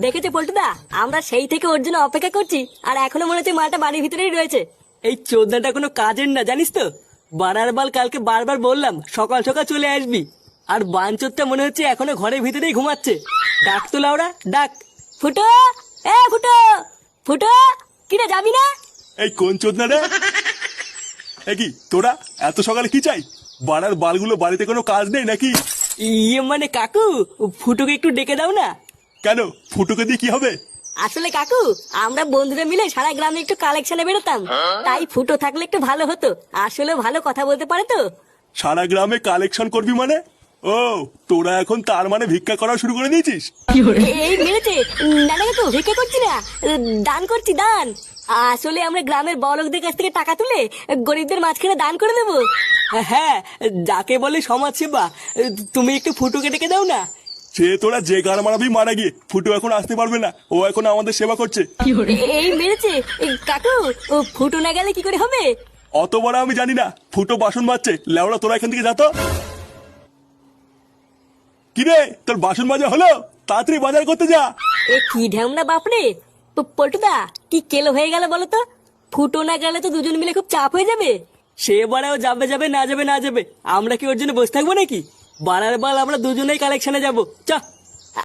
দেখেছে পল্টুদা, আমরা সেই থেকে ওর জন্য অপেক্ষা করছি, আর এখনো মনে হচ্ছে মালটা বাড়ির ভিতরেই রয়েছে। এই চোদনাটা কোনো কাজের না, জানিস তো। বাড়ার বাল কালকে বারবার বললাম সকাল সকাল চলে আসবি, আর বাঞ্চোরটা মনে হচ্ছে এখনো ঘরের ভিতরেই ঘুমাচ্ছে। ডাক তো লাউড়া, ডাক। ফুটো, এ ফুটো, ফুটো, কিরে যাবি না? এই কোন চোদনা রে? এ কি তোরা এত সকালে কি চাই? বাড়ার বালগুলো বাড়িতে কোনো কাজ নেই নাকি? ইয়ে মানে কাকু, ফুটোকে একটু ডেকে দাও না। কেন, ফুটুকে দিয়ে কি হবে? আসলে কাকু, আমরা বন্ধুরা মিলে সারা গ্রামে একটু কালেকশনে বেরোতাম, তাই ফুটো থাকলে একটু ভালো হতো। আসলে ভালো কথা বলতে পারে তো। সারা গ্রামে কালেকশন করবি মানে? ও, তোরা এখন তার মানে ভিক্ষা করা শুরু করে দিয়েছিস? এই মেরেছে। না না কাকু, ভিক্ষা করছি না, দান করছি, দান। আসলে আমরা গ্রামের বড়লোকদের কাছ থেকে টাকা তুলে গরিবদের মাঝখানে দান করে দেবো। হ্যাঁ, যাকে বলে সমাজ সেবা। তুমি একটু ফুটোকে ডেকে দাও না। সে তোরা যে গান মারাবি মারা গিয়ে, ফুটু এখন আসতে পারবে না, ও এখন আমাদের সেবা করছে। এই মেরেছে। কাকু, ও ফুটো না গেলে কি করে হবে? অত বড় আমি জানি না। ফুটো বাসন মাজছে, লেওড়া তোরা এখান থেকে যা তো। কিরে, তোর বাসন মাজা হলো? তাড়াতাড়ি বাজার করতে যা। এ কি ঢ্যামনা বাপরে। পল্টুদা, কি কেলো হয়ে গেল বলো তো? ফুটো না গেলে তো দুজন মিলে খুব চাপ হয়ে যাবে। সে বাড়াও যাবে যাবে, না যাবে না যাবে, আমরা কি ওর জন্য বসে থাকবো নাকি? বাড়ার বাল আমরা দুজনেই কালেকশনে যাবো, চ।